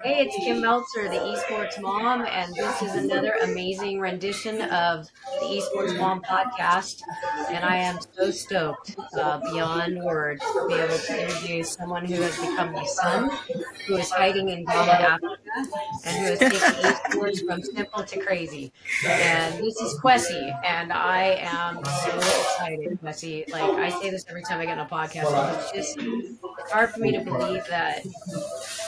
Hey, it's Kim Meltzer, the Esports Mom, and this is another amazing rendition of the Esports Mom podcast. And I am so stoked, beyond words, to be able to introduce someone who has become my son, who is hiding in Ghana, Africa, and who has taken esports from simple to crazy. And this is Kwesi, and I am so excited, Kwesi. Like I say this every time I get on a podcast, like it's hard for me to believe that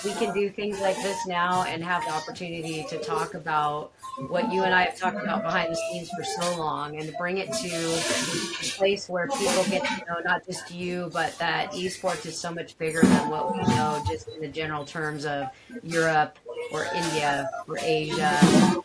we can do things like this now and have the opportunity to talk about what you and I have talked about behind the scenes for so long and to bring it to a place where people get to know not just you, but that esports is so much bigger than what we know just in the general terms of Europe or India or Asia.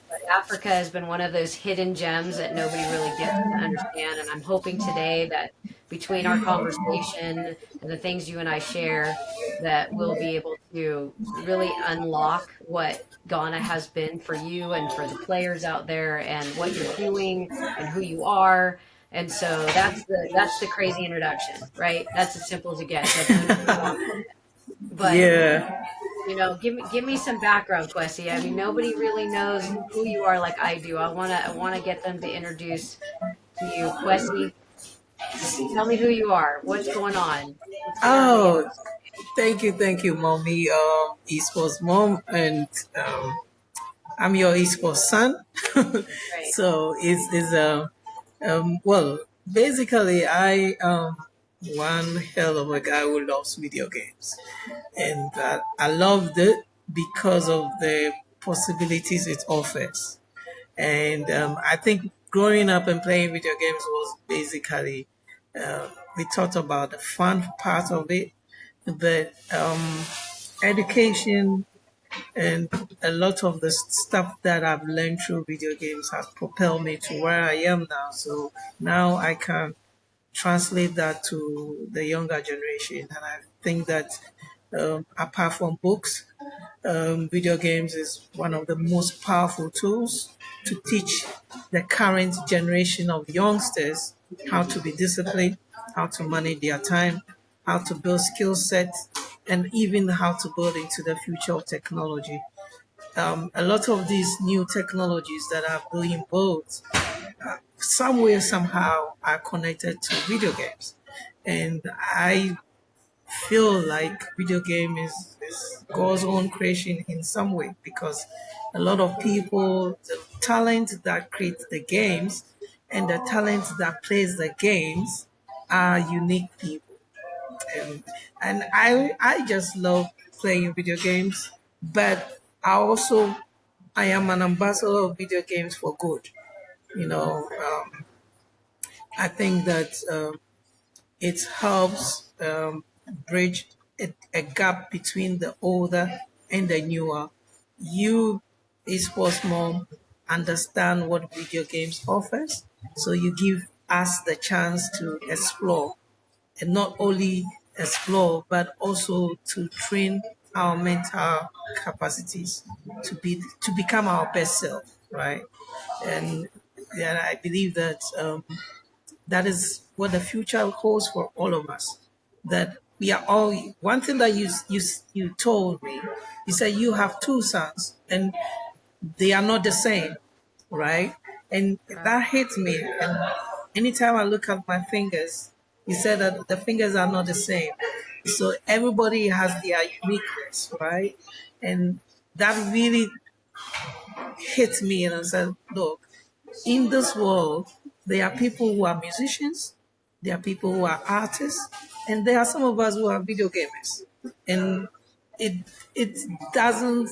But Africa has been one of those hidden gems that nobody really gets to understand. And I'm hoping today that between our conversation and the things you and I share, that we'll be able to really unlock what Ghana has been for you and for the players out there and what you're doing and who you are. And so that's the crazy introduction, right? That's as simple as it gets. I don't know if you want more. But Yeah. give me some background, Kwesi. I mean, nobody really knows who you are like I do. I wanna get them to introduce to you, Kwesi. Tell me who you are. What's going on? Let's get everybody up Oh, to speed. thank you, mommy. Esports mom, and I'm your esports son. Right. So it's well, basically I one hell of a guy who loves video games, and I loved it because of the possibilities it offers. And I think growing up and playing video games was basically we talked about the fun part of it, but education and a lot of the stuff that I've learned through video games has propelled me to where I am now. So now I can translate that to the younger generation, and I think that apart from books, video games is one of the most powerful tools to teach the current generation of youngsters how to be disciplined, how to manage their time, how to build skill sets, and even how to build into the future of technology. A lot of these new technologies that are being built, somewhere, somehow, are connected to video games. And I feel like video game is God's own creation in some way because a lot of people, the talent that creates the games and the talent that plays the games are unique people. And, and I just love playing video games, but I am an ambassador of video games for good. You know, I think that it helps bridge a gap between the older and the newer. You, esports mom, understand what video games offers, so you give us the chance to explore, and not only explore but also to train our mental capacities to become our best self, right? And yeah, I believe that that is what the future holds for all of us. That we are all one thing that you told me. You said you have two sons and they are not the same, right? And Right. that hits me. And anytime I look at my fingers, you said that the fingers are not the same. So everybody has their uniqueness, right? And that really hit me. And I said, look, in this world, there are people who are musicians, there are people who are artists, and there are some of us who are video gamers. And it it doesn't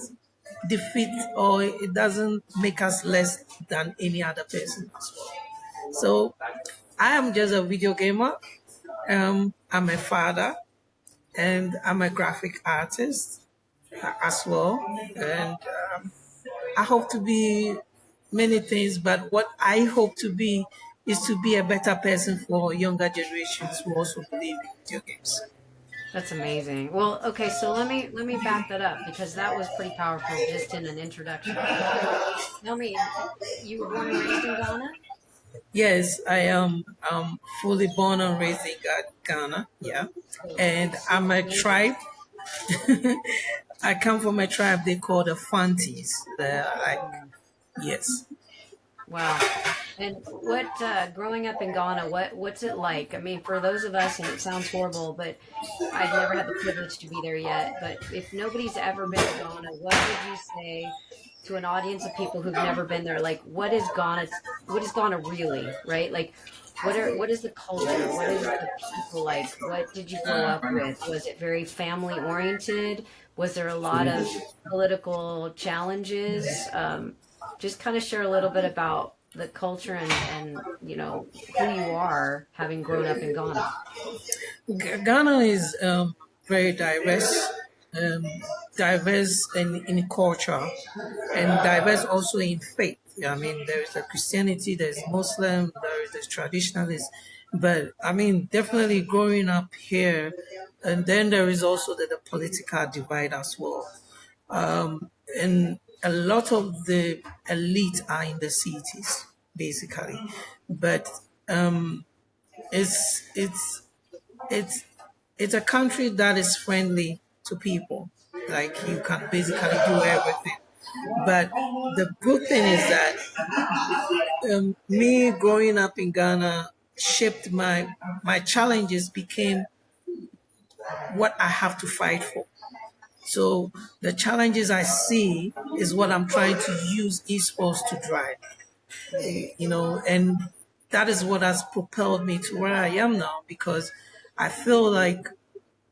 defeat or it doesn't make us less than any other person as well. So I am just a video gamer. I'm a father and I'm a graphic artist as well. And I hope to be many things, but what I hope to be is to be a better person for younger generations who also believe in video games. That's amazing. Well, okay, so let me back that up because that was pretty powerful just in an introduction. Tell me, you were born and raised in Ghana? Yes, I am fully born and raised in Ghana, yeah. So And so I'm a amazing. tribe. I come from a tribe they call the Fantis. They're like, Mm, yes. wow. And what growing up in Ghana, what's it like? I mean, for those of us, and it sounds horrible, but I've never had the privilege to be there yet. But if nobody's ever been to Ghana, what would you say to an audience of people who've never been there? Like, what is Ghana? What is Ghana really, right? Like, what is the culture? What is the people like? What did you grow up with? Was it very family oriented? Was there a lot of political challenges? Just kind of share a little bit about the culture and who you are having grown up in Ghana. Ghana is very diverse, um, diverse in culture, and diverse also in faith. I mean, there is a Christianity, there's Muslim, there is this traditionalist, but I mean, definitely growing up here, and then there is also the political divide as well. And a lot of the elite are in the cities, basically, but it's it's it's it's a country that is friendly to people. Like you can basically do everything. But the good thing is that me growing up in Ghana shaped my challenges became what I have to fight for. So the challenges I see is what I'm trying to use esports to drive. Mm, And that is what has propelled me to where I am now because I feel like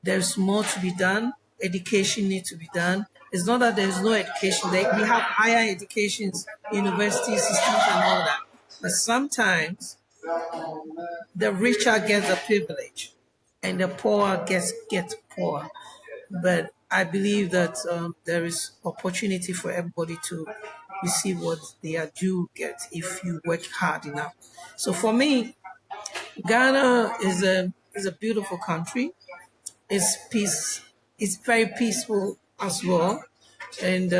there's more to be done. Education needs to be done. It's not that there's no education. Like we have higher educations, university systems, and all that. But sometimes the richer get the privilege, and the poor get poor. But I believe that there is opportunity for everybody to receive what they are due get if you work hard enough. So for me, Ghana is a beautiful country. It's peace. It's very peaceful as well, and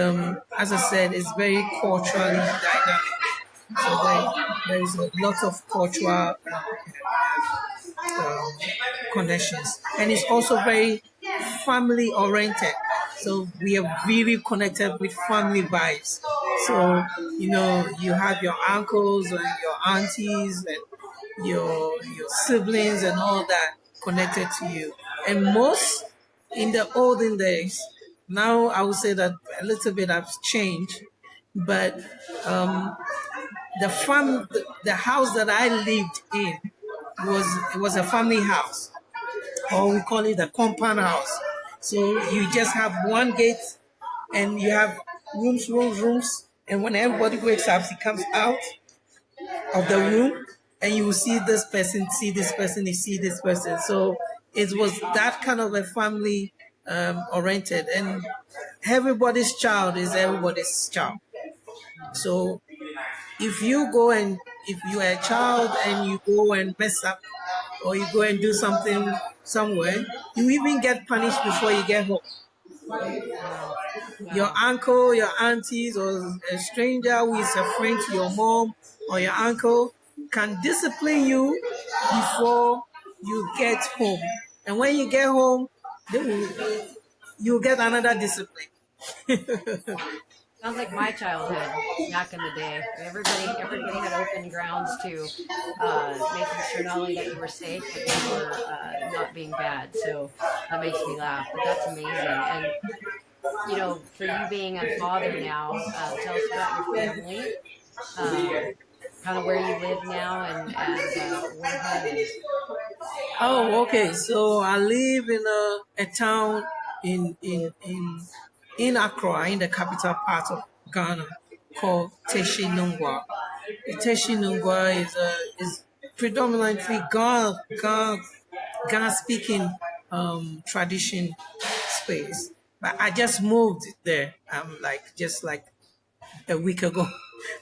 as I said, it's very culturally dynamic. So there is a lot of cultural um, connections, and it's also very family oriented. So we are really connected with family vibes. So you have your uncles and your aunties and your siblings and all that connected to you. And most in the olden days, now I would say that a little bit has changed, but the house that I lived in was a family house, or we call it a compound house. So you just have one gate, and you have rooms, and when everybody wakes up, he comes out of the room, and you will see this person, you see this person. So it was that kind of a family oriented, and everybody's child is everybody's child. So if you are a child and you go and mess up or you go and do something somewhere, you even get punished before you get home. wow. Your Wow. uncle, your aunties, or a stranger who is a friend to your mom or your uncle can discipline you before you get home. And when you get home, you get another discipline. Sounds like my childhood back in the day. Everybody had open grounds to making sure not only that you were safe, but you were not being bad. So that makes me laugh. But that's amazing. And for you being a father now, tell us about your family, um, kind of where you live now, and where home is. Oh, okay. So I live in a town in in in in Accra, in the capital part of Ghana, called Teshinungwa. Teshinungwa is predominantly Ghana speaking tradition space. But I just moved there. I'm like just like a week ago.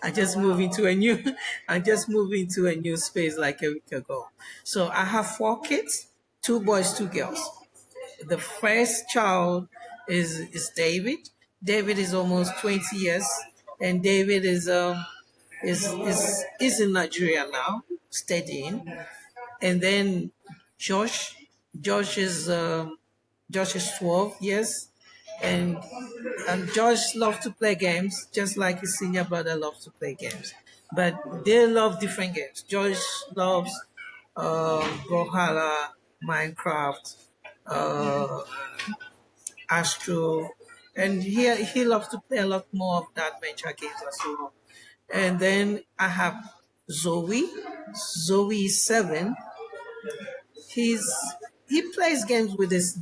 I Oh just moved wow. into a new I just moved into a new space like a week ago. So I have four kids, two boys, two girls. The first child is David. David is almost 20 years, and David is in Nigeria now, studying. Mhm. And then Josh, Josh is Josh is 12 years, and Josh loves to play games, just like his senior brother loves to play games. But they love different games. Josh loves Brawlhalla, Minecraft, uh, Astro, and he loves to play a lot more of the adventure games as well. And then I have Zoe. Zoe is 7. He's he plays games with his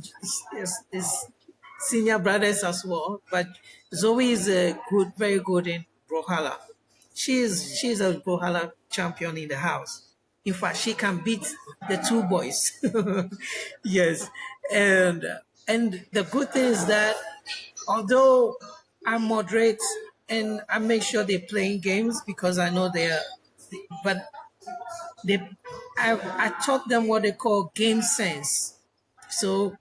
senior brothers as well. But Zoe is very good in Brawlhalla. She's a Brawlhalla champion in the house. In fact, she can beat the two boys. Yes, and and the good thing is that although I moderate and I make sure they're playing games because I know they're, but they, I taught them what they call game sense. So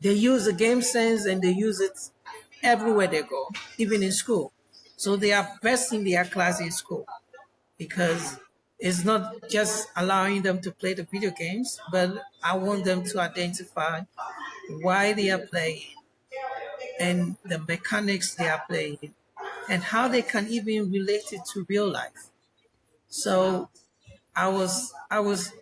they use the game sense and they use it everywhere they go, even in school. So they are best in their class in school because it's not just allowing them to play the video games, but I want them to identify why they are playing and the mechanics they are playing and how they can even relate it to real life. So Wow. I was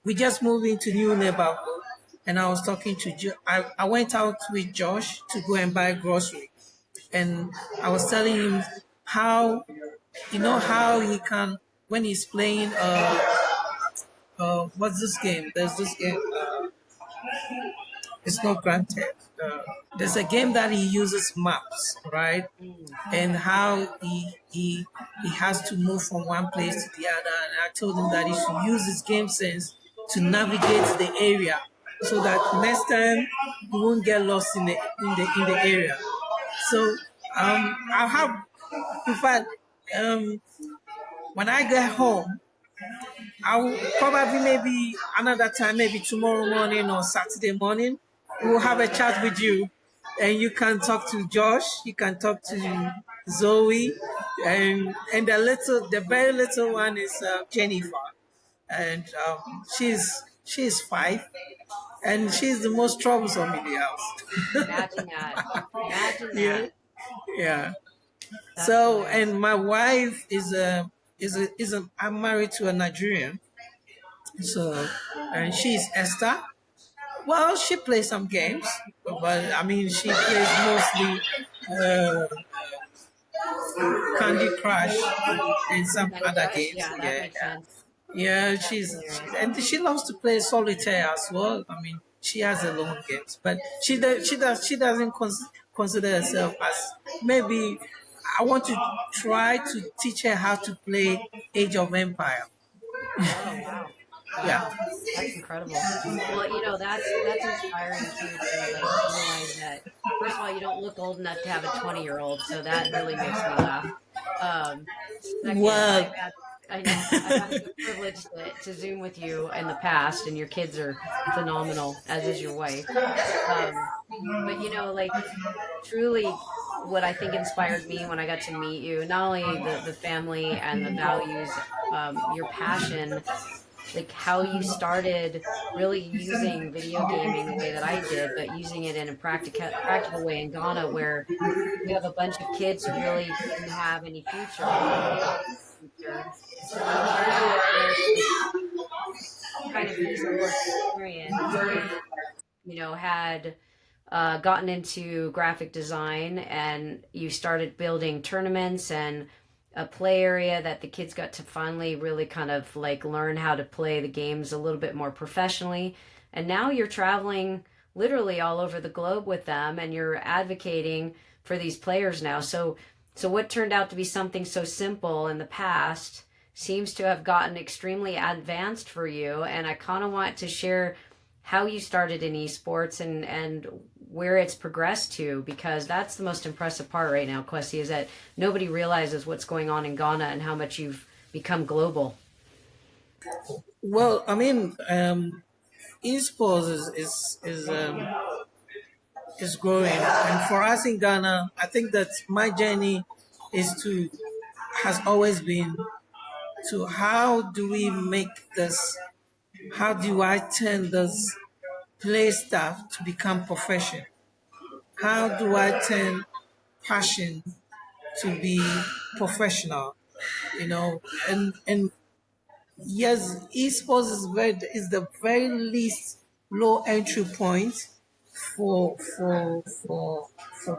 we just moved into new neighborhood and I was talking to I went out with Josh to go and buy grocery and I was telling him how how he can when he's playing what's this game? There's this game. It's not granted. There's a game that he uses maps, right? Mm, And how he has to move from one place to the other. And I told him that he should use his game sense to navigate the area, so that next time he won't get lost in the area. So I have, in fact, um, when I get home, I will probably maybe another time, maybe tomorrow morning or Saturday morning, we'll have a chat with you, and you can talk to Josh, you can talk okay. to Zoe, and the very little one is Jennifer, and she's 5, and she's the most troublesome in the house. Imagine that. Imagine Yeah, that. yeah. That's So, hilarious. and my wife I'm married to a Nigerian, so, and she's Esther. Well, she plays some games, but I mean, she plays mostly uh, Candy Crush and some Candy other Crush? games. Yeah, that Yeah, makes sense. yeah. That's hilarious. And she loves to play solitaire as well. I mean, she has her own games, but she doesn't consider herself as maybe. I want to try to teach her how to play Age of Empire. Oh, wow. Yeah. Wow. That's incredible. Well, that's inspiring too to like realize that first of all, you don't look old enough to have a 20-year-old, so that really makes me laugh. Um, Second, Well, I've had the privilege to Zoom with you in the past, and your kids are phenomenal, as is your wife. Um, but like truly what I think inspired me when I got to meet you, not only the family and the values, your passion, like how you started really using video gaming the way that I did, but using it in a practical way in Ghana, where you have a bunch of kids who really didn't have any future or didn't think they had a future, and you turned that into kind of esports experience and had gotten into graphic design and you started building tournaments and a play area that the kids got to finally really kind of like learn how to play the games a little bit more professionally. And now you're traveling literally all over the globe with them and you're advocating for these players now. So what turned out to be something so simple in the past seems to have gotten extremely advanced for you. And I kind of want to share how you started in esports and where it's progressed to, because that's the most impressive part right now, Kwesi, is that nobody realizes what's going on in Ghana and how much you've become global. well, I mean, esports is growing, and for us in Ghana, I think that my journey is to has always been to how do we make this? How do I turn this play stuff to become profession? How do I turn passion to be professional? You know, and yes, esports is the very least low entry point for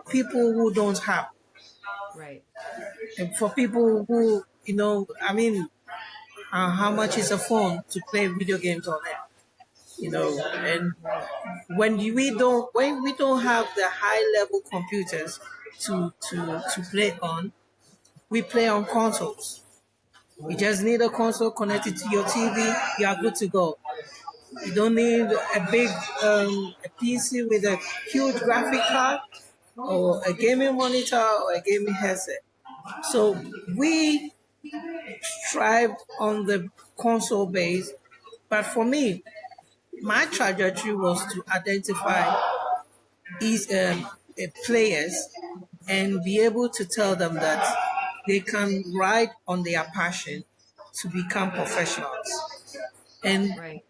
people who don't have, Right. and for people who, I mean, how much is a phone to play video games on it? And Right. when we don't have the high level computers to play on, we play on consoles. You just need a console connected to your TV, you are good to go. You don't need a big a PC with a huge graphic card or a gaming monitor or a gaming headset. So we strive on the console base, but for me, my trajectory was to identify these players and be able to tell them that they can ride on their passion to become professionals. And Right.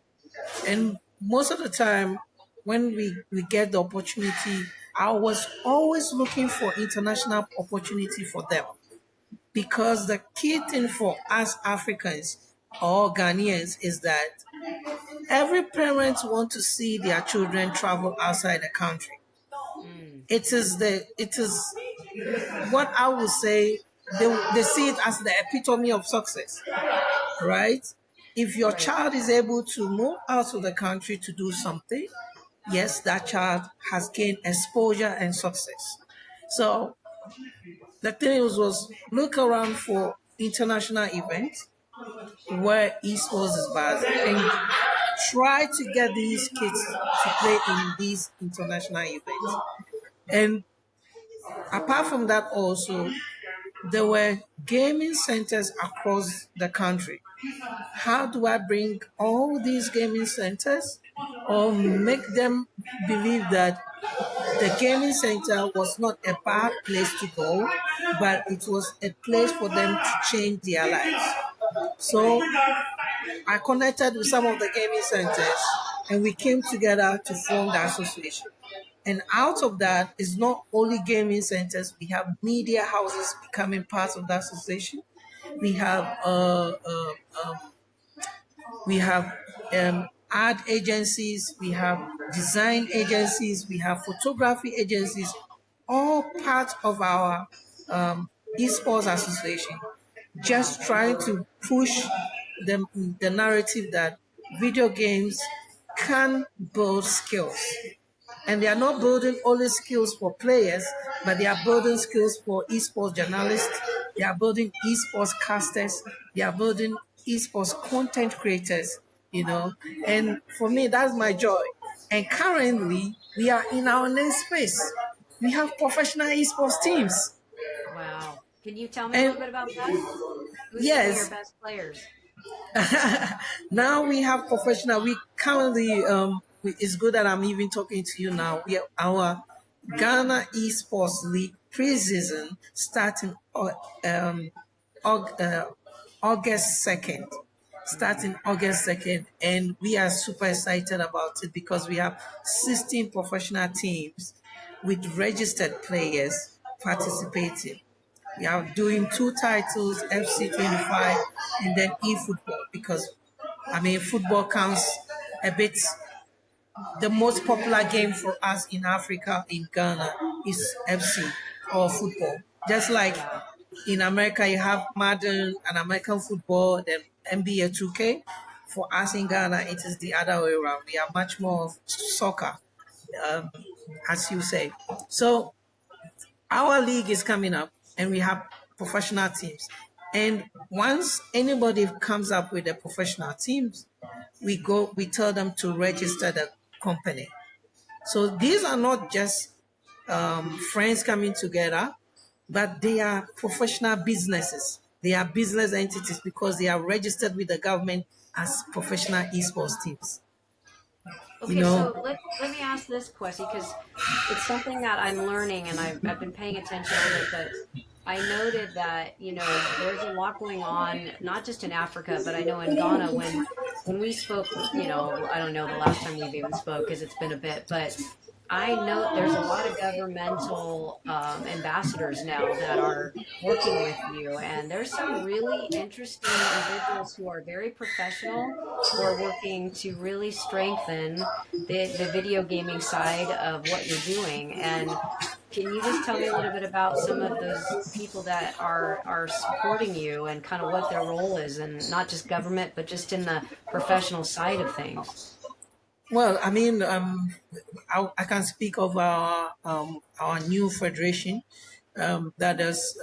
and most of the time when we get the opportunity, I was always looking for international opportunity for them. Because the key thing for us Africans or Ghanaians is that every parent wants to see their children travel outside the country. Mm. It is what I would say, they see it as the epitome of success, right? If your Right. child is able to move out of the country to do something, yes, that child has gained exposure and success. So the thing was look around for international events where esports is bad and try to get these kids to play in these international events. And apart from that also, there were gaming centers across the country. How do I bring all these gaming centers or make them believe that the gaming center was not a bad place to go, but it was a place for them to change their lives? So Right. I connected with some of the gaming centers and we came together to form the association. And out of that is not only gaming centers, we have media houses becoming part of the association. We have we have ad agencies, we have design agencies, we have photography agencies, all part of our esports association, Wow. just trying to push the narrative that video games can build skills. And they are not building only skills for players, but they are building skills for esports journalists, they are building esports casters, they are building esports content creators, you know. And for me, that's my joy. And currently, we are in our next phase. We have professional esports teams. Wow. Can you tell me a little And bit about that? Who's some of your yes, best players? now we have professional. We currently, it's good that I'm even talking to you now. We are our Ghana Esports League preseason starting Aug- uh, August 2nd. Mm. Starting August 2nd, and we are super excited about it because we have 16 professional teams with registered players participating. We are doing two titles, FC 25 and then eFootball, because I mean football counts a bit. The most popular game for us in Africa, in Ghana, is FC or football. Just like Yeah. in America, you have Madden and American football, then NBA 2K. For us in Ghana, it is the other way around. We are much more of soccer, um, as you say. So our league is coming up and we have professional teams. And once anybody comes up with a professional teams, we tell them to register the company. So these are not just friends coming together, but they are professional businesses. They are business entities because they are registered with the government as professional esports teams. You Okay, know, so let me ask this, Kwesi, because it's something that I'm learning and I've been paying attention a little bit, but I noted that, there's a lot going on, not just in Africa, but I know in Ghana when we spoke, I don't know the last time we've even spoke because it's been a bit, but I know there's a lot of governmental ambassadors now that are working with you, and there's some really interesting individuals who are very professional, who are working to really strengthen the video gaming side of what you're doing. And can you just tell me a little bit about some of those people that are supporting you and kind of what their role is, and not just government, but just in the professional side of things? Well, I mean, I can speak of our new federation that has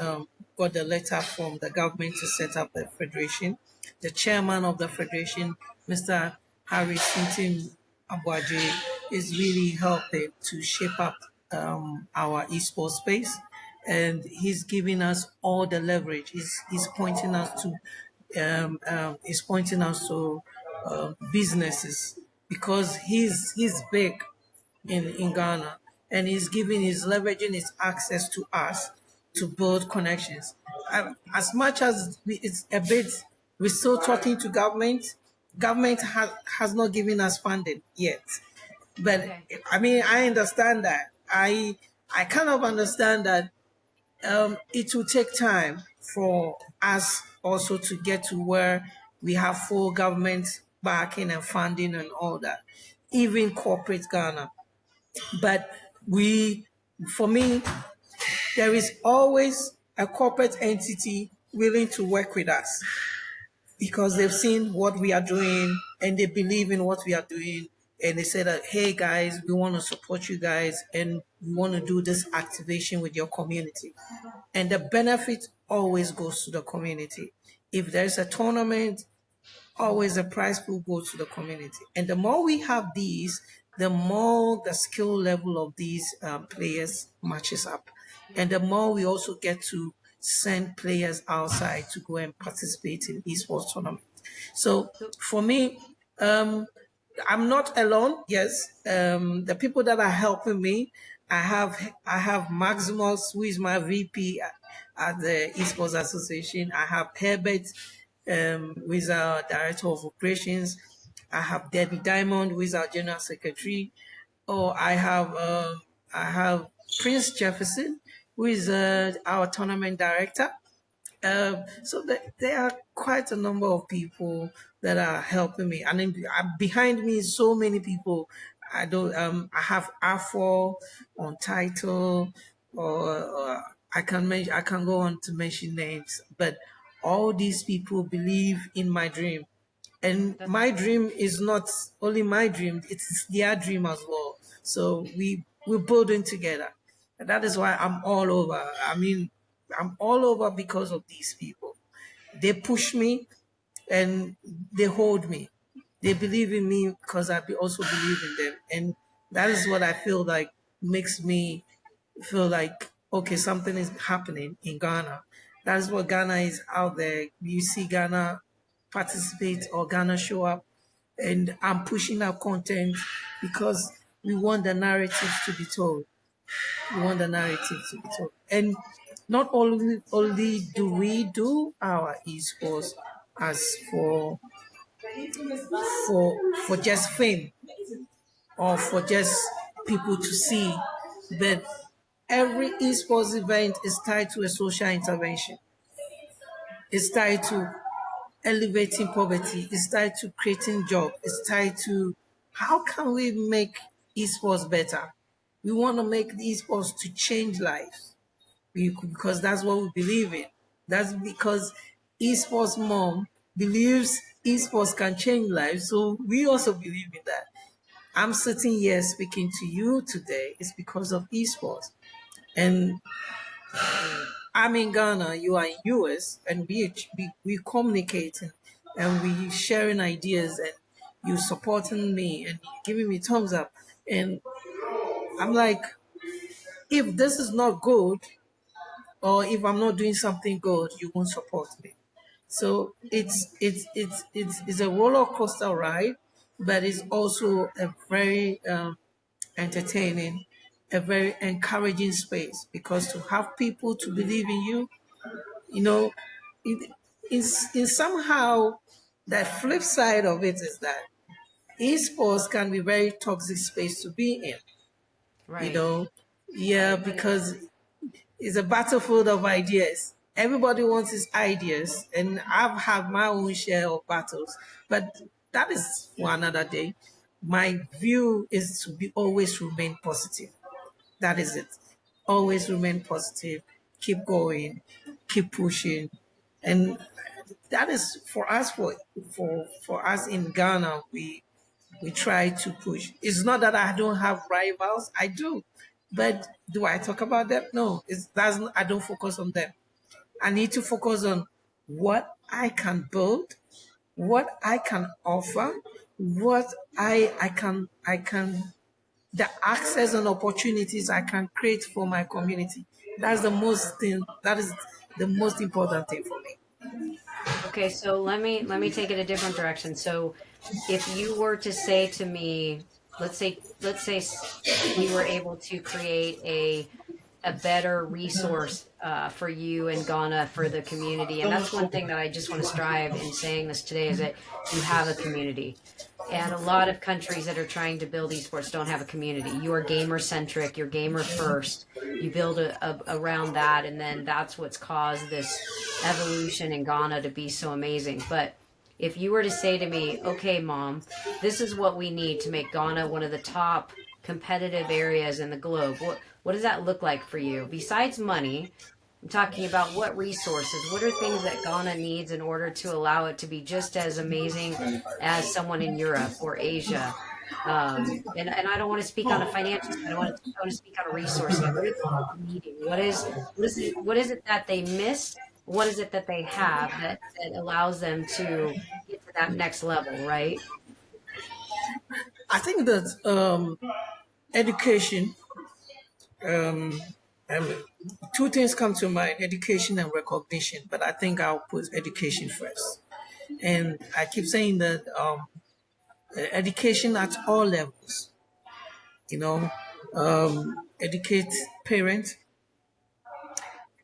got the letter from the government to set up the federation. The chairman of the federation, Mr. Harry Sintim Abwaje, is really helping to shape up our esports space, and he's giving us all the leverage. He's pointing us to businesses, because he's big in Ghana, and he's giving his leveraging his access to us to build connections. As much as it's a bit, we're still talking to government. Government has not given us funding yet, but Okay. I mean, I understand that. I kind of understand that it will take time for us also to get to where we have full government backing and funding and all that, even corporate Ghana. But we, for me, there is always a corporate entity willing to work with us, because they've seen what we are doing and they believe in what we are doing. And they say that, hey guys, we want to support you guys and we want to do this activation with your community. And the benefit always goes to the community. If there's a tournament, always the prize pool goes to the community. And the more we have these, the more the skill level of these players matches up. And the more we also get to send players outside to go and participate in esports tournaments. So So, for me, I'm not alone. Yes, the people that are helping me, I have Maximus, who is my VP at the Esports Association. I have Herbert, who is our director of operations. I have Debbie Diamond, who is our general secretary. Or I have Prince Jefferson, who is our tournament director. There are quite a number of people that are helping me, and then behind me, so many people. I don't. I have R4 on title, or I can mention. I can go on to mention names, but all these people believe in my dream, and that's my dream is not only my dream; it's their dream as well. So we're building together, and that is why I'm all over. I mean, I'm all over because of these people. They push me and they hold me. They believe in me because also believe in them. And that is what I feel like makes me feel like, okay, something is happening in Ghana. That is what Ghana is out there. You see Ghana participate or Ghana show up, and I'm pushing our content because we want the narratives to be told. We want the narrative to be told. And not only do we do our esports as for just fame or for just people to see, but every esports event is tied to a social intervention. It's tied to elevating poverty. It's tied to creating jobs. It's tied to how can we make esports better? We want to make the esports to change lives, because that's what we believe in. That's because Esports Mom believes esports can change lives. So we also believe in that. I'm sitting here speaking to you today. It's because of esports. And I'm in Ghana, you are in US, and we communicating and we sharing ideas, and you supporting me and giving me thumbs up. And I'm like, if this is not good, or if I'm not doing something good, you won't support me. So it's a roller coaster ride, but it's also a very entertaining, a very encouraging space, because to have people to believe in you, you know, it is somehow the flip side of it is that esports can be very toxic space to be in. you Right. know. Yeah, because it's a battlefield of ideas. Everybody wants his ideas, and I've had my own share of battles, but that is for another day. My view is to be always remain positive. That is it. Always remain positive. Keep going. Keep pushing. And that is for us. For us in Ghana, we try to push. It's not that I don't have rivals. I do, but do I talk about them? No. I don't focus on them. I need to focus on what I can build, what I can offer, what I can the access and opportunities I can create for my community. That's the most thing. That is the most important thing for me. Okay, so let me take it a different direction. So if you were to say to me, let's say we were able to create a better resource for you in Ghana for the community, and that's one thing that I just want to strive in saying this today is that you have a community. And a lot of countries that are trying to build esports don't have a community. You are gamer centric, you're gamer first. You build around that, and then that's what's caused this evolution in Ghana to be so amazing. But if you were to say to me, okay, mom, this is what we need to make Ghana one of the top competitive areas in the globe, what does that look like for you? Besides money, I'm talking about what resources, what are things that Ghana needs in order to allow it to be just as amazing as someone in Europe or Asia. And I don't want to speak on a financial side. I want to speak on a resource side. What are they needing? What is it that they miss? What is it that they have that allows them to get to that next level, right? I think that education, um, two things come to mind: education and recognition. But I think I'll put education first. And I keep saying that education at all levels, you know, educate parents,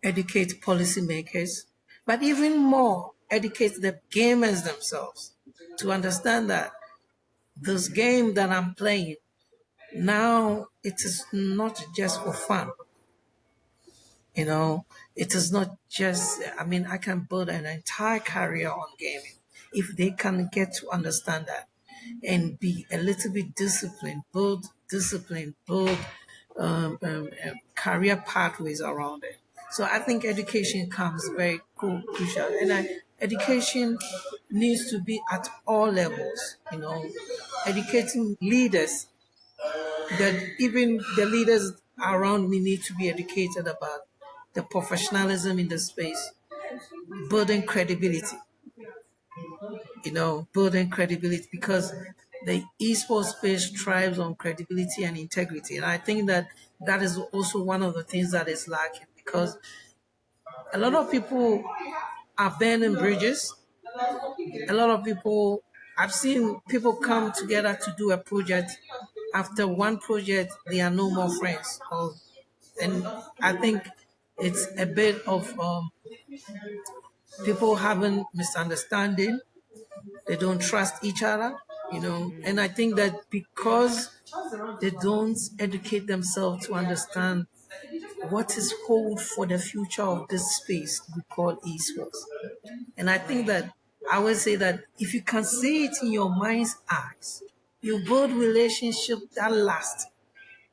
educate policymakers, but even more, educate the gamers themselves to understand that this game that I'm playing now, it is not just for fun. You know, it is not just, I mean, I can build an entire career on gaming if they can get to understand that and be a little bit disciplined, build career pathways around it. So I think education comes very crucial. And education needs to be at all levels, you know, educating leaders that even the leaders around me need to be educated about the professionalism in the space, building credibility, building credibility because the esports space thrives on credibility and integrity. And I think that that is also one of the things that is lacking because a lot of people are burning bridges. A lot of people, I've seen people come together to do a project. After one project, they are no more friends. And I think it's a bit of people having misunderstanding. They don't trust each other. Mm, And I think that because they don't educate themselves to understand what is hold for the future of this space we call esports. And I think right. that I would say that if you can see it in your mind's eyes, you build relationship that last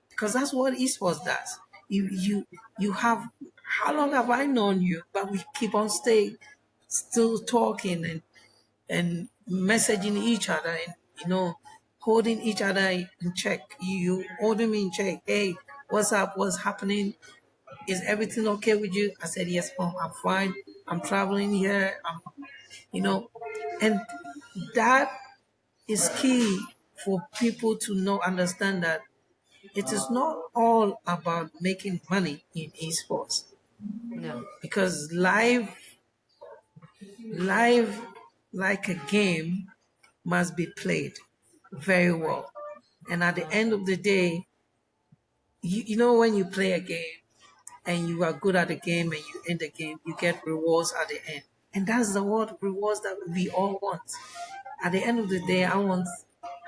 because that's what esports does. You have how long have I known you? But we keep on still talking and messaging each other and holding each other in check. You holding me in check. Hey, what's up? What's happening? Is everything okay with you? I said yes, mom. I'm fine. I'm traveling here. You know, and that is key for people to understand that it is not all about making money in esports No. because live like a game must be played very well. And at the end of the day, you know when you play a game and you are good at the game and you end the game, you get rewards at the end. And that's the what rewards that we all want. At the end of the day, I want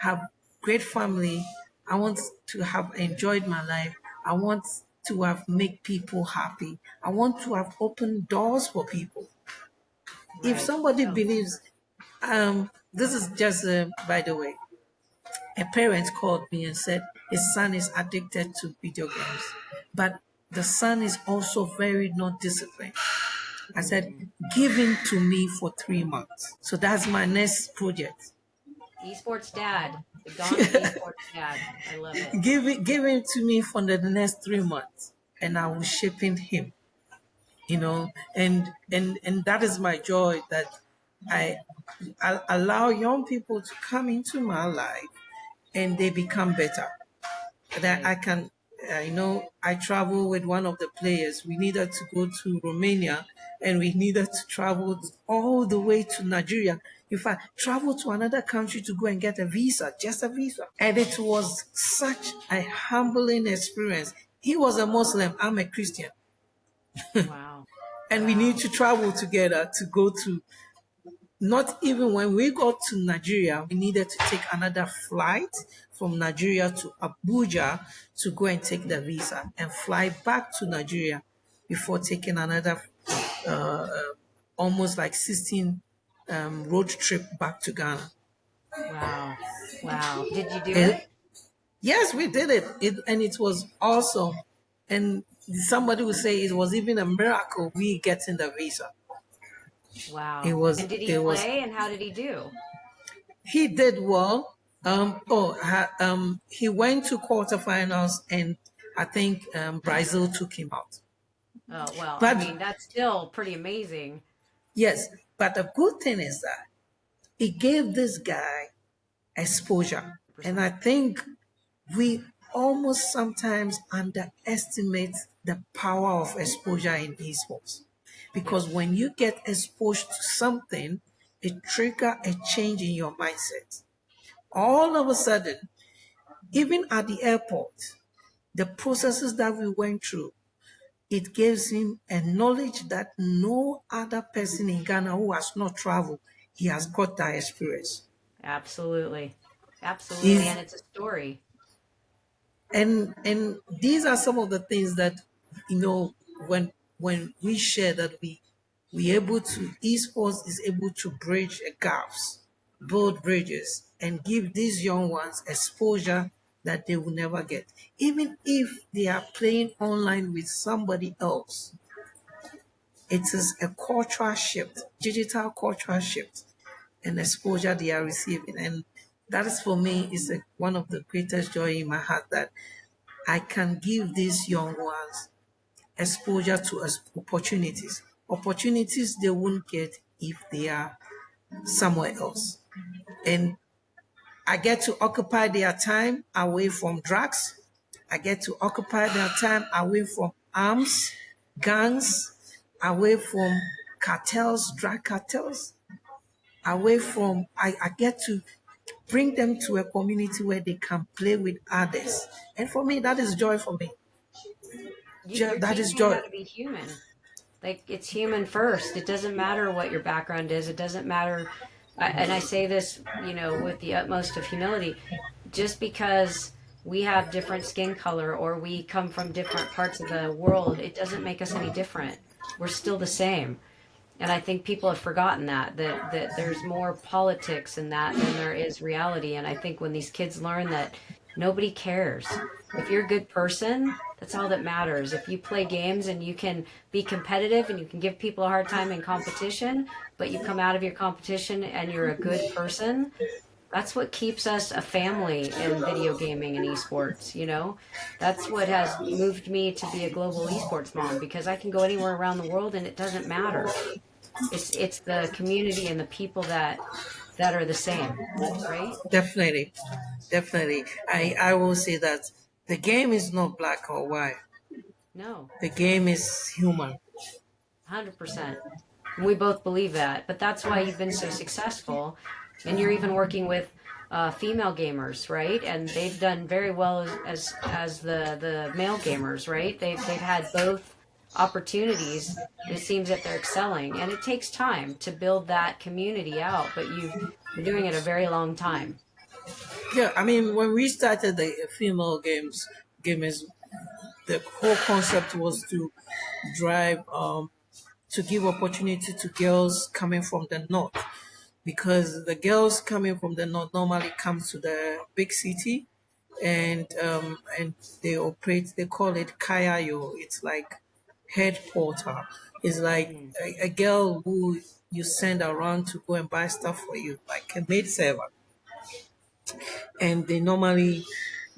have great family. I want to have enjoyed my life. I want to have make people happy. I want to have opened doors for people. If Right. somebody Oh, believes, this is just by the way, a parent called me and said his son is addicted to video games, but the son is also very not disciplined. I said, give him to me for 3 months. So that's my next project. esports dad, the dawn of esports dad. I love it. Give him to me for the next 3 months, and I will shape him. And that is my joy that I, I allow young people to come into my life and they become better. That Right. I can, I travel with one of the players. We needed to go to Romania and we needed to travel all the way to Nigeria. In fact, travel to another country to go and get a visa, just a visa. And it was such a humbling experience. He was a Muslim, I'm a Christian. Wow. And we need Wow. to travel together to go to, not even when we got to Nigeria, we needed to take another flight from Nigeria to Abuja to go and take the visa and fly back to Nigeria before taking another almost like 16 road trip back to Ghana. Wow. Wow. Did you do And it? yes, we did and it was awesome. And somebody would say it was even a miracle we getting the visa. It Wow. was, And did he it was play and how did he do? He did well. He went to quarterfinals, and I think Brazil took him out. Oh, well, I But mean, that's still pretty amazing. yes, but the good thing is that it gave this guy exposure, and I 100%. think we almost sometimes underestimate the power of exposure in esports, Yep. because when you get exposed to something, it trigger a change in your mindset. All of a sudden, even at the airport, the processes that we went through, it gives him a knowledge that no other person in Ghana who has not traveled, he has got that experience. Absolutely. Absolutely. Is And it's a story. and these are some of the things that when we share that we able to esports is able to bridge gaps, build bridges, and give these young ones exposure that they will never get. Even if they are playing online with somebody else, it is a cultural shift, digital cultural shift, and exposure they are receiving. And that is for me is one of the greatest joy in my heart that I can give these young ones exposure to opportunities they won't get if they are somewhere else. And I get to occupy their time away from drugs. I get to occupy their time away from arms, guns, away from cartels, drug cartels, away from, I get to bring them to a community where they can play with others. And for me, that is joy for me. You're That is teaching them joy. how to be human. Like it's human first. It doesn't matter what your background is. It doesn't matter. And I say this, with the utmost of humility. Just because we have different skin color or we come from different parts of the world, it doesn't make us any different. We're still the same. And I think people have forgotten that there's more politics in that than there is reality. And I think when these kids learn that nobody cares. If you're a good person, that's all that matters. If you play games and you can be competitive and you can give people a hard time in competition, but you come out of your competition and you're a good person, that's what keeps us a family in video gaming and esports. That's what has moved me to be a global esports mom because I can go anywhere around the world and it doesn't matter. It's the community and the people that are the same, right? Definitely, definitely. I will say that the game is not black or white. No, The game is human. 100%. We both believe that, but that's why you've been so successful, and you're even working with female gamers, right? And they've done very well as the male gamers, right? They've had both opportunities. And it seems that they're excelling, and it takes time to build that community out. But you've been doing it a very long time. Yeah, I mean, when we started the female gamers, the whole concept was to drive, to give opportunity to girls coming from the north, because the girls coming from the north normally come to the big city, and they operate. They call it kayayo. It's like head porter. It's like Mm, a girl who you send around to go and buy stuff for you, like a maid servant, and they normally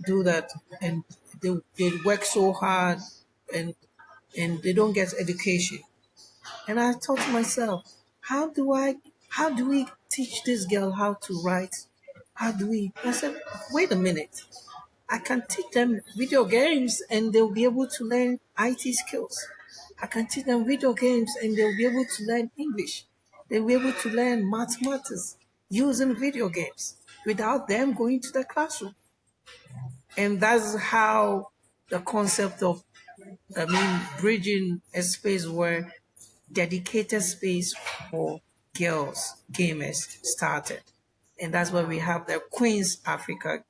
do that, and they work so hard, and they don't get education. And I thought to myself, how do we teach this girl how to write? How do we? I said, wait a minute. I can teach them video games and they'll be able to learn IT skills. I can teach them video games and they'll be able to learn English. They'll be able to learn mathematics using video games without them going to the classroom. And that's how the concept of, bridging a space where dedicated space for girls gamers started, and that's where we have the Queens Africa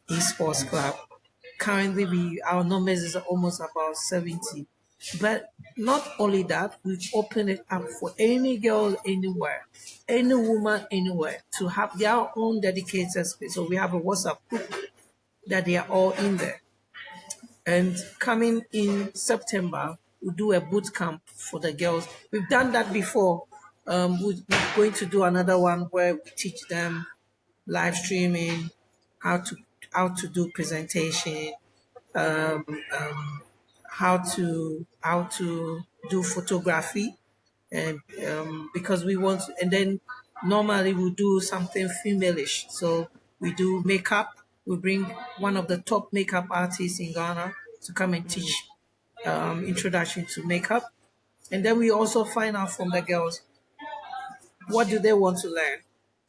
Esports Club. Currently, we our numbers is almost about 70. But not only that, we've opened it up for any girl anywhere, any woman anywhere to have their own dedicated space. So we have a WhatsApp group that they are all in there. And coming in September, we'll do a boot camp for the girls. We've done that before. We're going to do another one where we teach them live streaming, how to do presentation, um, um, how to do photography, and because we want, and then normally we do something femalish. So we do makeup. We bring one of the top makeup artists in Ghana to come and mm. teach introduction to makeup, and then we also find out from the girls what do they want to learn.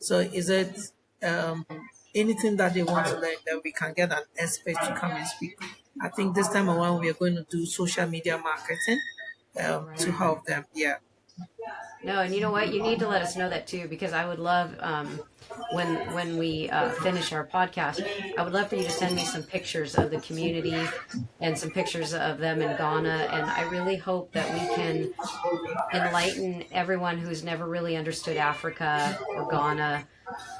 So is it um, anything that they want to learn that we can get an expert to come and speak. I think this time around we are going to do social media marketing to Right. help them. Yeah. No, and you know what? You need to let us know that too, because I would love when we finish our podcast, I would love for you to send me some pictures of the community and some pictures of them in Ghana. And I really hope that we can enlighten everyone who's never really understood Africa or Ghana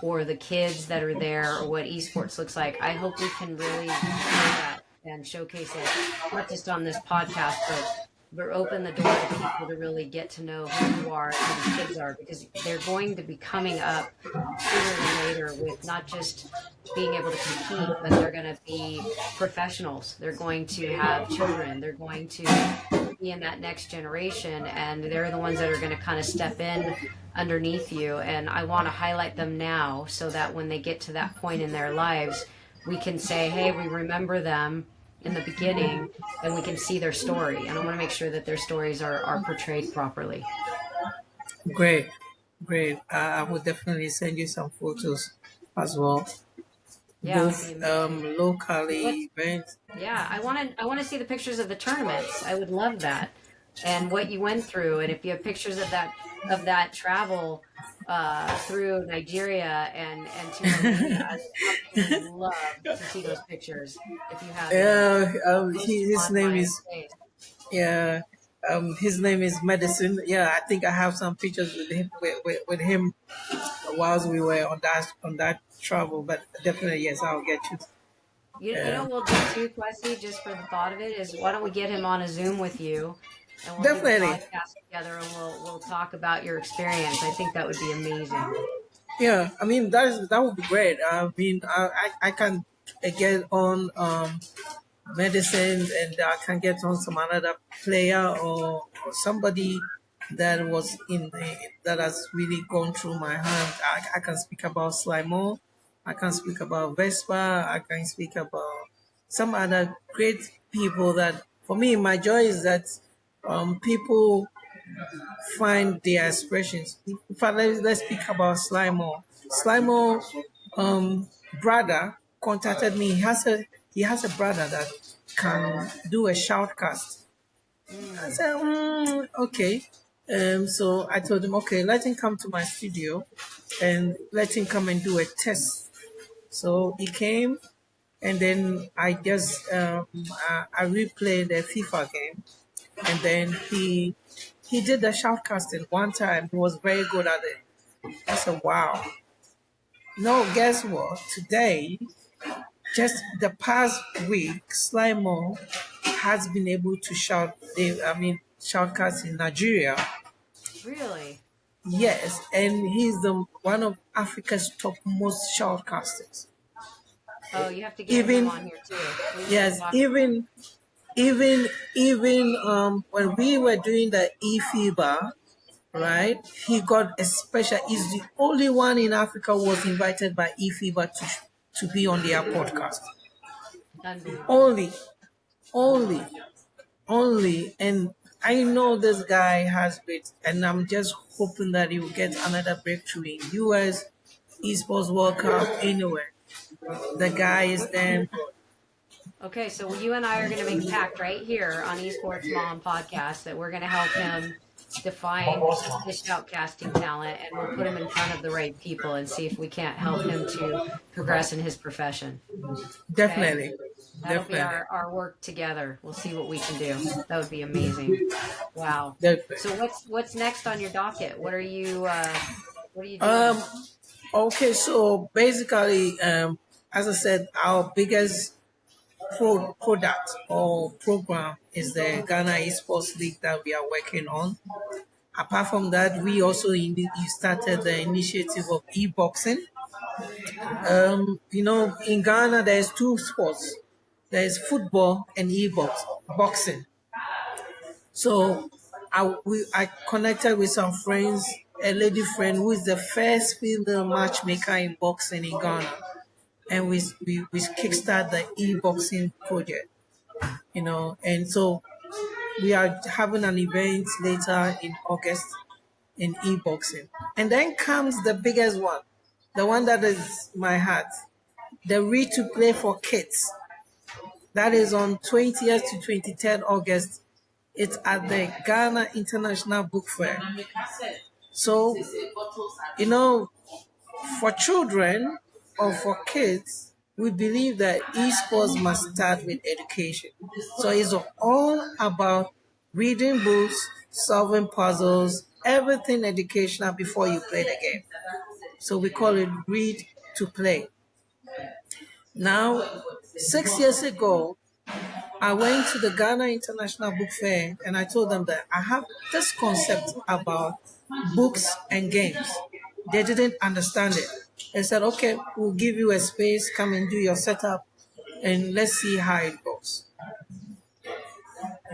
or the kids that are there or what esports looks like. I hope we can really show that and showcase it, not just on this podcast, but open the door to people to really get to know who you are and who these kids are, because they're going to be coming up sooner than later with not just being able to compete, but they're going to be professionals. They're going to have children. They're going to be in that next generation, and they're the ones that are going to kind of step in underneath you. And I want to highlight them now so that when they get to that point in their lives, we can say, hey, we remember them in the beginning, and we can see their story. And I want to make sure that their stories are portrayed properly. Great, great. I will definitely send you some photos as well, Yeah, it would be both amazing. What's locally events. Yeah, I want to see the pictures of the tournaments. I would love that. And what you went through, and if you have pictures of that travel through Nigeria and to Romania, I would absolutely love to see those pictures if you have them. Yeah, Post them his on name my is space. yeah, his name is Medicine. Yeah, I think I have some pictures with him whilst we were on that travel. But definitely, yes, I'll get you. You know what we'll do too, Kwesi, just for the thought of it, is why don't we get him on a Zoom with you, and we'll do the Definitely, podcast together, and we'll talk about your experience. I think that would be amazing. yeah. I mean, that would be great. I mean, I can get on medicine, and I can get on some another player, or somebody that was that has really gone through my hand. I can speak about Slimo. I can speak about Vespa. I can speak about some other great people that, for me, my joy is that people find their expressions. In fact, let's speak about Slimo. Slimo brother contacted me. He has a brother that can do a shoutcast. I Mm, said, okay. So I told him, okay, let him come to my studio and let him come and do a test So he came, and then I replayed the FIFA game, and then he did the shoutcasting one time. He was very good at it. I said, "Wow." No, guess what? Today, just the past week, Slimer has been able to shoutcast in Nigeria. Really? Yes, and he's the one of Africa's top most shoutcasters. Oh, you have to get him Even on here too. We need to yes, talk. even when we were doing the eFIBA, right? He got a special. He's the only one in Africa who was invited by eFIBA to be on their podcast. Unbelievable. Only, only, only. And I know this guy has great, and I'm just hoping that he will get another breakthrough in US, Esports World Cup, anywhere. The guy is damn good. Okay, so you and I are going to make a pact right here on Esports Mom podcast that we're going to help him define his shoutcasting talent, and we'll put him in front of the right people and see if we can't help him to progress in his profession. Okay? Definitely, That'll be definitely, our work together. We'll see what we can do. That would be amazing. Wow. definitely. So what's next on your docket? What are you doing? Um, okay, so basically, as I said, our biggest product or program is the Ghana Esports League that we are working on. Apart from that, we also started the initiative of e-boxing. In Ghana, there's two sports. There's football and boxing. So I connected with some friends, a lady friend who is the first female matchmaker in boxing in Ghana. And we kickstart the e-boxing project, and so we are having an event later in August in e-boxing. And then comes the biggest one, the one that is my heart, the read to play for kids. That is on 20th to 23rd August. It's at the Ghana International Book Fair. So, you know, for children or for kids, we believe that esports must start with education. So it's all about reading books, solving puzzles, everything educational before you play the game. So we call it read to play. Now, 6 years ago, I went to the Ghana International Book Fair and I told them that I have this concept about books and games. They didn't understand it. They said, okay, we'll give you a space, come and do your setup, and let's see how it goes.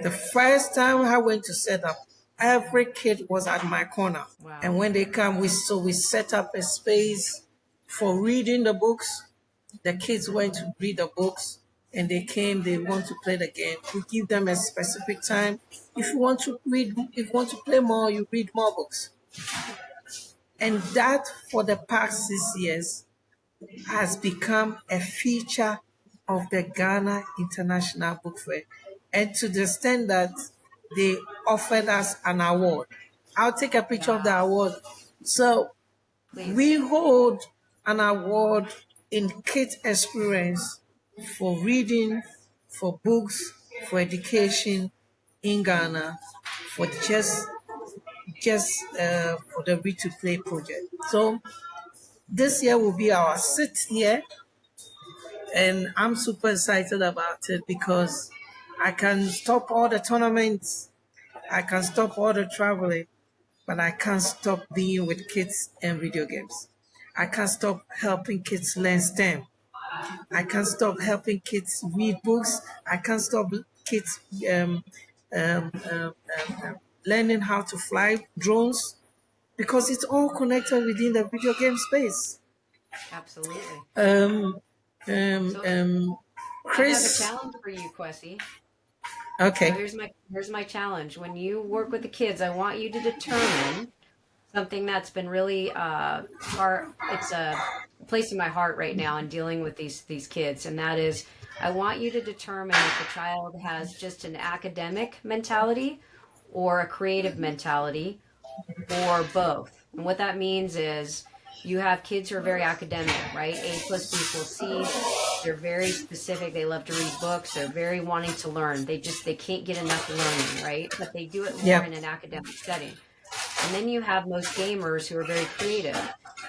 The first time I went to set up, every kid was at my corner. Wow. And when they come, we set up a space for reading the books. The kids went to read the books and they came, they want to play the game. We give them a specific time. If you want to play more, you read more books. And that for the past 6 years has become a feature of the Ghana International Book Fair. And to the extent that they offered us an award. I'll take a picture of the award. So Please. we hold an award in kids experience for reading, for books, for education in Ghana, for just for the Read to Play project. So this year will be our 6th year, and I'm super excited about it because I can stop all the tournaments, I can stop all the traveling, but I can't stop being with kids and video games. I can't stop helping kids learn STEM. I can't stop helping kids read books. I can't stop kids um, um, learning how to fly drones because it's all connected within the video game space. Absolutely. Um, So I have a Chris, challenge for you, Kwesi. So okay, here's my challenge. When you work with the kids, I want you to determine something that's been really it's a place in my heart right now in dealing with these kids, and that is I want you to determine if a child has just an academic mentality or a creative mentality or both. And what that means is You have kids who are very academic, right? A plus B equals C. They're very specific. They love to read books. They're very wanting to learn. They can't get enough learning, right? But they do it more Yeah. in an academic setting. And then you have most gamers who are very creative.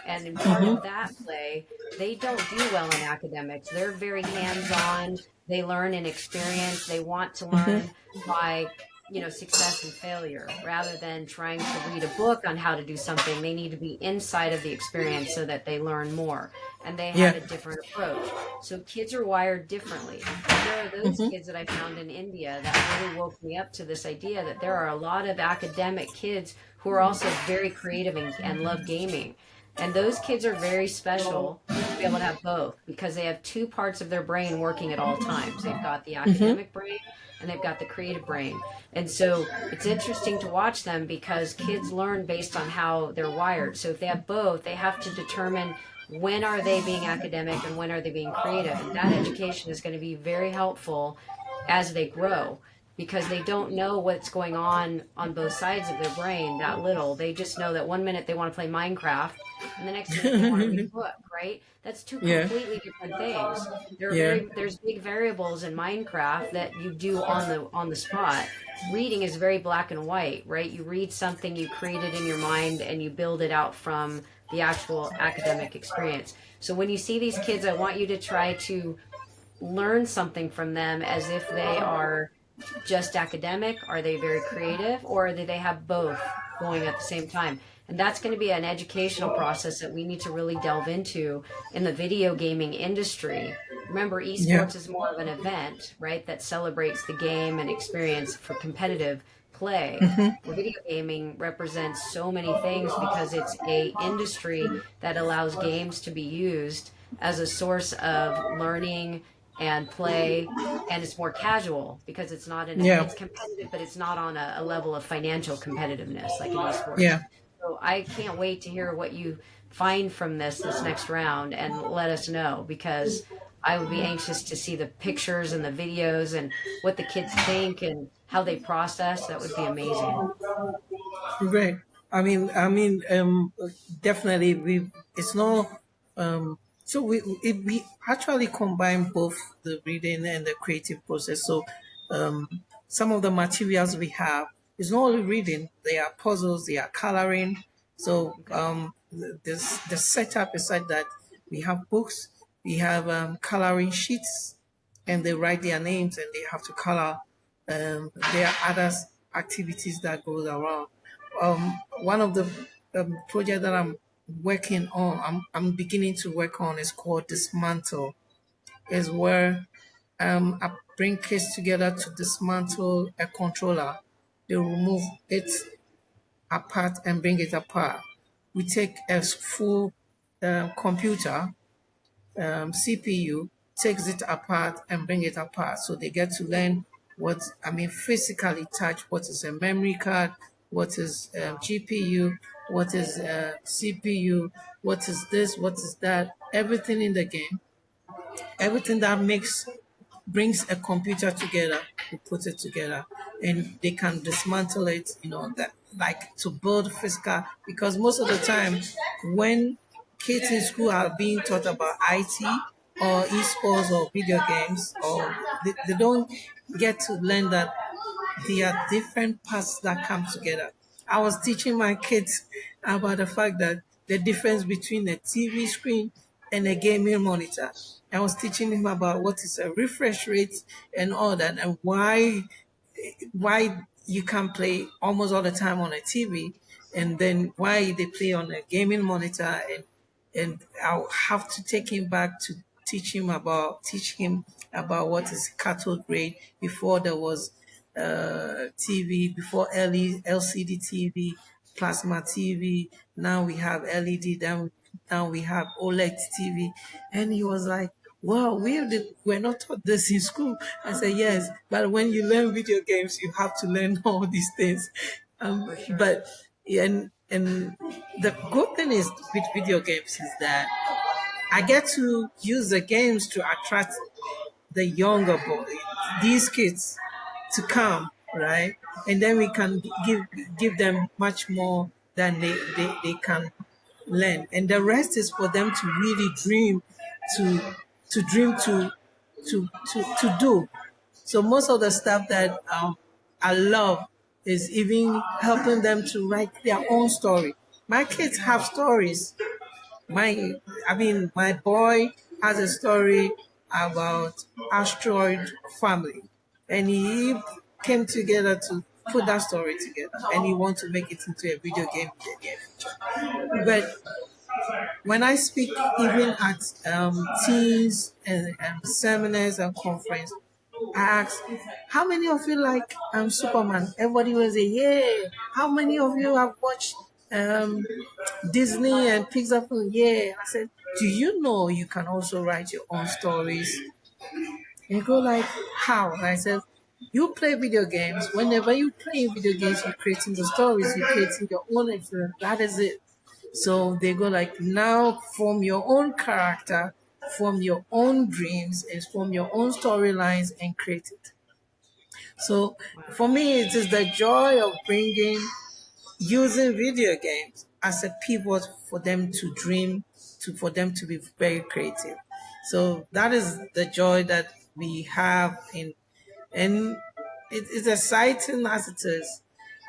And in part of that play, they don't do well in academics. They're very hands on. They learn in experience. They want to learn by, success and failure rather than trying to read a book on how to do something. They need to be inside of the experience so that they learn more. And they have Yeah. a different approach. So kids are wired differently. There are those kids that I found in India that really woke me up to this idea that there are a lot of academic kids who are also very creative and love gaming. And those kids are very special to be able to have both because they have two parts of their brain working at all times. They've got the academic brain and they've got the creative brain. And so it's interesting to watch them because kids learn based on how they're wired. So if they have both, they have to determine when are they being academic and when are they being creative. And that education is going to be very helpful as they grow because they don't know what's going on both sides of their brain that little. They just know that one minute they want to play Minecraft and the next minute they want to read a book, right? That's two Yeah. completely different things. Yeah. There's big variables in Minecraft that you do on the spot. Reading is very black and white, right? You read something, you create it in your mind and you build it out from the actual academic experience. So when you see these kids, I want you to try to learn something from them as if they are just academic? Are they very creative? Or do they have both going at the same time? And that's going to be an educational process that we need to really delve into in the video gaming industry. Remember, Yeah. esports is more of an event, right, that celebrates the game and experience for competitive play. Where video gaming represents so many things because it's a industry that allows games to be used as a source of learning and play, and it's more casual because Yeah. it's competitive, but it's not on a level of financial competitiveness like in esports. Yeah. So I can't wait to hear what you find from this next round and let us know because I would be anxious to see the pictures and the videos and what the kids think and how they process. That would be amazing. Great. I mean, definitely we. It's not. So we actually combine both the reading and the creative process. So, um, some of the materials we have is not only reading. They are puzzles. They are coloring. So, Okay. the setup aside that we have books. We have coloring sheets, and they write their names and they have to color. There are other activities that goes around. One of the project that I'm working on, I'm beginning to work on is called Dismantle. Is where I bring kids together to dismantle a controller. They remove it apart and bring it apart. We take a full computer CPU, takes it apart and bring it apart. So they get to learn physically touch what is a memory card, what is Wow. GPU, what is CPU, what is this, what is that, everything in the game, everything that makes brings a computer together, we put it together, and they can dismantle it, that like to build physical, because most of the time when kids in school are being taught about IT or esports or video games, or they don't get to learn that there are different parts that come together. I was teaching my kids about the fact that the difference between a TV screen and a gaming monitor. I was teaching him about what is a refresh rate and all that, and why you can play almost all the time on a TV, and then why they play on a gaming monitor, and I'll have to take him back to teach him about what is cathode ray before there was TV, before LCD TV, plasma TV. Now we have LED. Then now we have OLED TV, and he was like, "Wow, we're not taught this in school." I said, "Yes, but when you learn video games, you have to learn all these things." For sure. But and the good thing is with video games is that I get to use the games to attract the younger boy, these kids, to come, right? And then we can give them much more than they can learn, and the rest is for them to really dream, to dream to do. So most of the stuff that I love is even helping them to write their own story. My kids have stories. My, I mean, my boy has a story about asteroid family, and he came together to put that story together, and he wants to make it into a video game in the near future. But when I speak even at teams and seminars and conference, I ask, how many of you like Superman? Everybody will say, yeah. How many of you have watched um, Disney and Pixar film? Yeah. I said, do you know you can also write your own stories? And they go like, how? And I said, you play video games. Whenever you play video games, you're creating the stories, you're creating your own experience. That is it. So they go like, now form your own character, form your own dreams, and form your own storylines and create it. So for me, it is the joy of bringing, using video games as a pivot for them to dream, for them to be very creative. So that is the joy that we have and it's exciting as it is.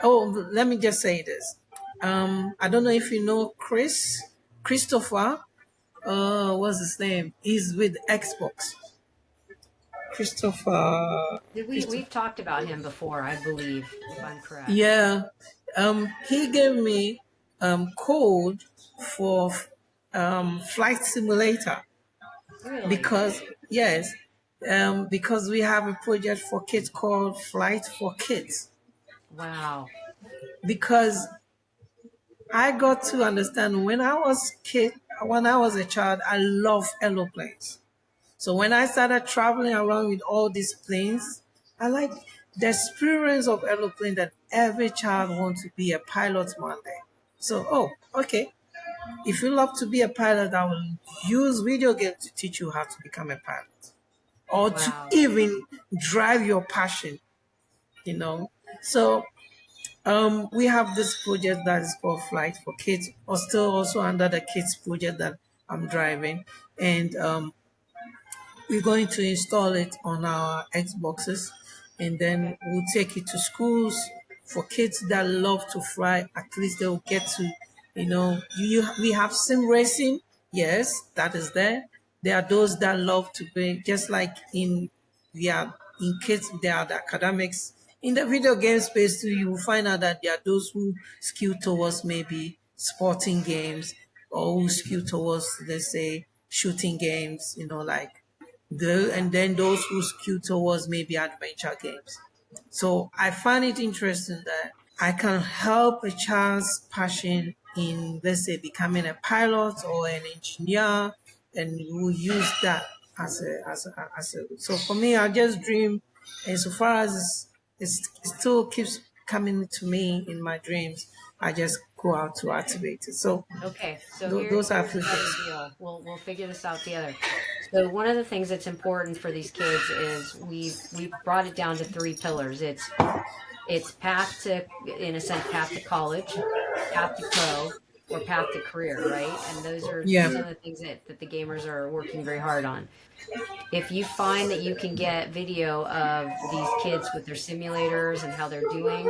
Oh, let me just say this. I don't know if you know Christopher, what's his name? He's with Xbox. Christopher, Did we Christopher. we've talked about him before, I believe, if I'm correct. Yeah. He gave me code for flight simulator Really? because yes, because we have a project for kids called Flight for Kids. Wow. Because I got to understand when I was a child, I loved aeroplanes. So when I started traveling around with all these planes, I like the experience of aeroplane that every child wants to be a pilot one day. So, oh, okay. If you love to be a pilot, I will use video games to teach you how to become a pilot or to Wow. even drive your passion, you know. So we have this project that is called Flight for Kids, or still also under the kids project that I'm driving. And we're going to install it on our Xboxes, and then Okay. we'll take it to schools for kids that love to fly. At least they'll get to, we have sim racing. Yes, that is there. There are those that love to be just like we are in kids. There are the academics in the video game space too. You will find out that there are those who skew towards maybe sporting games or who skew towards, let's say, shooting games. Like Yeah. and then those who skew towards maybe adventure games. So I find it interesting that I can help a child's passion in, let's say, becoming a pilot or an engineer, and we'll use that so for me, I just dream, and so far as it still keeps coming to me in my dreams, I just go out to activate it. So Okay, so those are a here's few another things. deal. We'll figure this out together. So one of the things that's important for these kids is we brought it down to three pillars. It's path to, in a sense, path to college, path to pro, or path to career, right? And those are Yeah. some of the things that the gamers are working very hard on. If you find that you can get video of these kids with their simulators and how they're doing,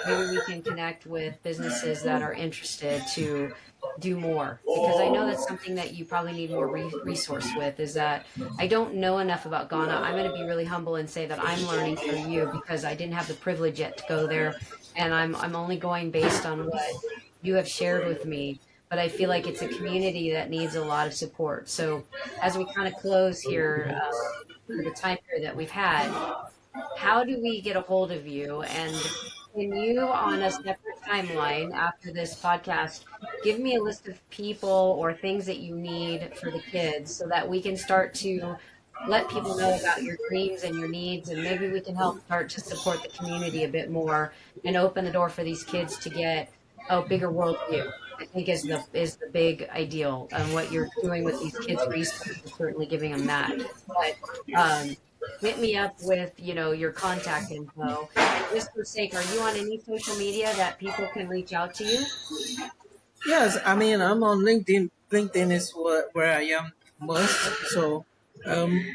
maybe we can connect with businesses that are interested to do more, because I know that's something that you probably need more resource with, is that I don't know enough about Ghana. I'm going to be really humble and say that I'm learning through you because I didn't have the privilege yet to go there, and I'm only going based on what you have shared with me, but I feel like it's a community that needs a lot of support. So as we kind of close here, for the time period that we've had, how do we get a hold of you? And can you, on a separate timeline after this podcast, give me a list of people or things that you need for the kids so that we can start to let people know about your dreams and your needs, and maybe we can help start to support the community a bit more and open the door for these kids to get a bigger worldview. I think is the big ideal, and what you're doing with these kids' resources, certainly giving them that. But hit me up with your contact info. And just for sake, are you on any social media that people can reach out to you? Yes, I mean, I'm on LinkedIn. LinkedIn is where I am most. So,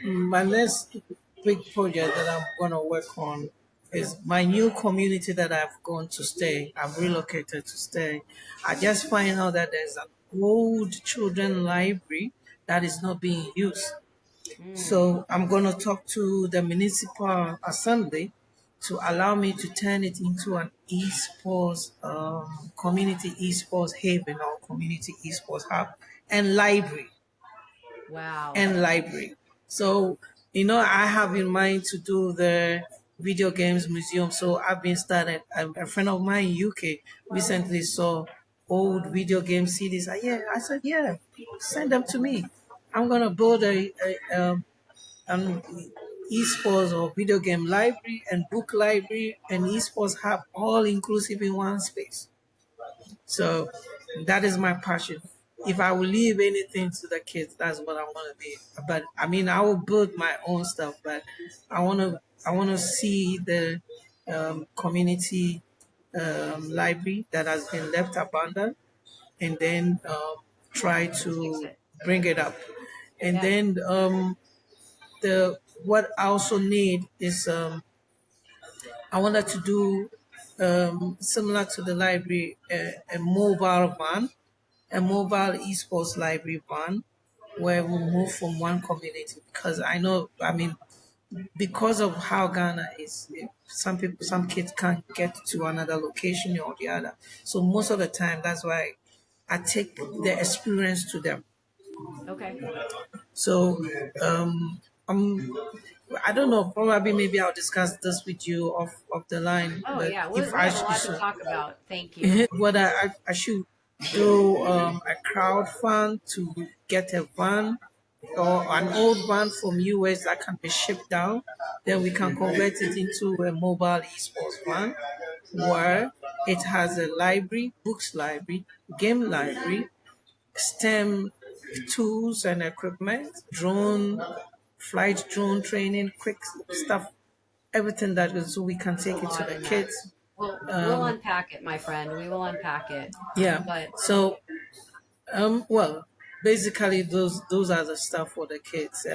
my next big project that I'm going to work on is my new community that I've gone to stay. I've relocated to stay. I just find out that there's an old children library that is not being used. Mm, So I'm going to talk to the municipal assembly to allow me to turn it into an esports community esports haven or community esports hub and library wow. and library. So I have in mind to do the video games museum. So I've been started. A friend of mine in UK recently saw old video game CDs. I said, yeah, send them to me. I'm gonna build an esports or video game library and book library and esports hub all inclusive in one space. So that is my passion. If I will leave anything to the kids, that's what I want to be. But I mean, I will build my own stuff. But I want to see the community library that has been left abandoned, and then try Fix to it. bring it up. And Yeah. then the what I also need is I wanted to do similar to the library a mobile van, a mobile esports library van, where we move from one community because I know I mean because of how Ghana is, some kids can't get to another location or the other. So most of the time, that's why I take the experience to them. Okay. So I'm I don't know. Probably maybe I'll discuss this with you off the line. Oh But yeah, if we I have a should, lot to talk about. Thank you. what I should do a crowd fund to get a van or an old van from US that can be shipped down. Then we can convert it into a mobile esports van where it has a library, books library, game library, STEM tools and equipment, flight drone training, quick stuff, everything that is so we can There's a take it to lot the in that. kids. We'll unpack it, my friend. We will unpack it. Yeah. But So well, basically those are the stuff for the kids.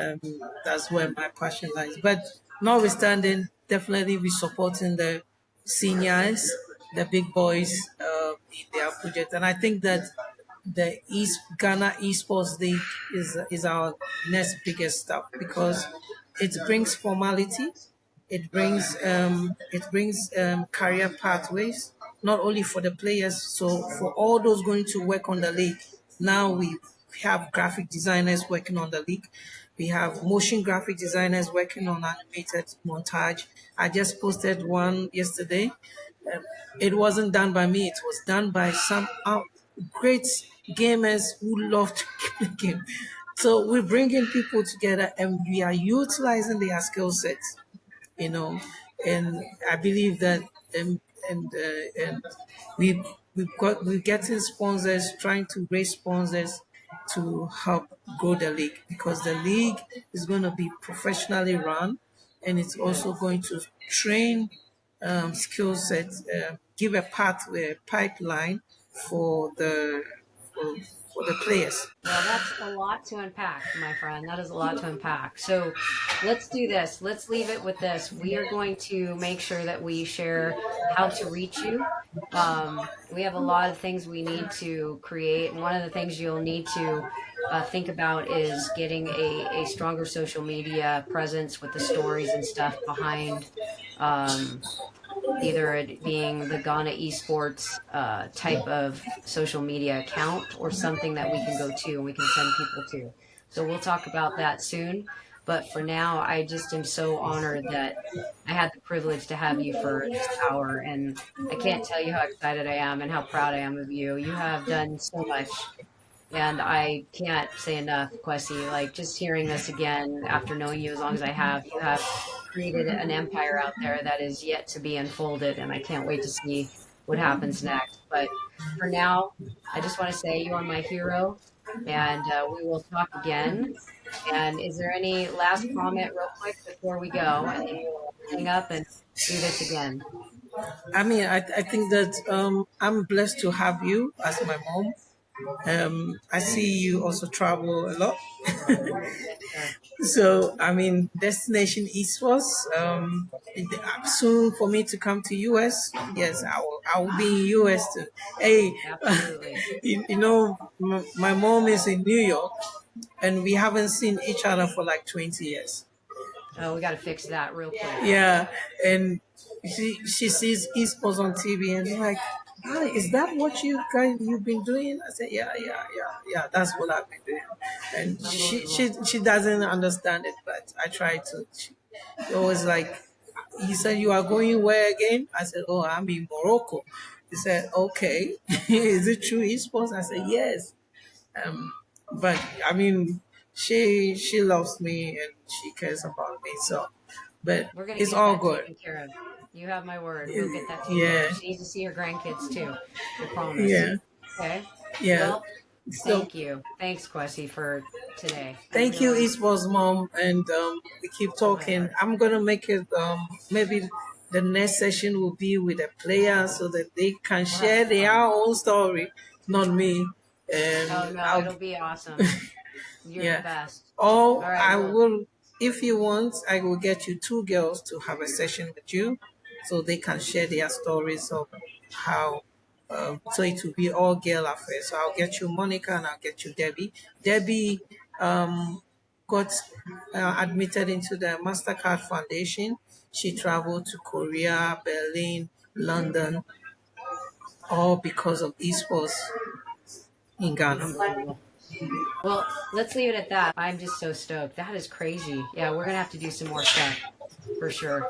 That's where my passion lies. But notwithstanding, definitely we supporting the seniors, the big boys in their project, and I think that the East Ghana Esports League is our next biggest stuff because it brings formality, it brings career pathways not only for the players, so for all those going to work on the league. Now we have graphic designers working on the league. We have motion graphic designers working on animated montage. I just posted one yesterday. Um, it wasn't done by me. It was done by some great gamers who love to play the game. So we're bringing people together and we are utilizing their skill sets, you know, and I believe that and we're getting sponsors, trying to raise sponsors to help grow the league because the league is going to be professionally run and it's good. also going to train skill sets, give a pathway, pipeline for for, for the players. Well, that's a lot to unpack, my friend. That is a lot to unpack. So let's do this. Let's leave it with this. We are going to make sure that we share how to reach you. We have a lot of things we need to create. And one of the things you'll need to think about is getting a stronger social media presence with the stories and stuff behind. Um, Either it being the Ghana Esports type of social media account or something that we can go to and we can send people to. So we'll talk about that soon. But for now, I just am so honored that I had the privilege to have you for this hour. And I can't tell you how excited I am and how proud I am of you. You have done so much. And I can't say enough, Kwesi. Like just hearing this again after knowing you as long as I have, you have created an empire out there that is yet to be unfolded, and I can't wait to see what happens next. But for now, I just want to say you are my hero, and we will talk again. And is there any last comment, real quick, before we go, and then we'll hang up and do this again? I think that I'm blessed to have you as my mom. I see you also travel a lot. Yes, sir. So, Destination Esports. Soon for me to come to US. Yes, I will be in US too. Hey, Absolutely. my mom is in New York, and we haven't seen each other for like 20 years. Oh, we got to fix that real quick. Yeah, and she sees esports on TV and she's like, "Ah, is that what you've been doing?" I said, "Yeah, yeah, yeah, yeah. That's what I've been doing." And Unbelievable. she doesn't understand it, but I try to. She always like, "You said you are going where again?" I said, "Oh, I'm in Morocco." He said, "Okay, is it true esports?" I said, "Yes." Um, but she loves me and she cares about me. So, but We're going to it's get all that good. taken care of. You have my word. We'll get that taken care Yeah, of. She needs to see her grandkids too. I promise. yeah, Okay. yeah. Well, So thank you. Thanks, Kwesi, for today. I thank you, really, Esports Mom, and we keep from my talking. heart. I'm gonna make it. Maybe the next session will be with the players so that they can We'll have share some their fun. own story, not me. Oh, And no, I'll it'll be awesome. You're the Yeah. best. Or All right. I Well, will, if you want, I will get you two girls to have a session with you so they can share their stories of how. So it will be all girl affairs. So I'll get you Monica and I'll get you Debbie. Debbie got admitted into the MasterCard Foundation. She traveled to Korea, Berlin, London, all because of esports in Ghana. unbelievable. Well, let's leave it at that. I'm just so stoked. That is crazy. Yeah, we're going to have to do some more stuff for sure.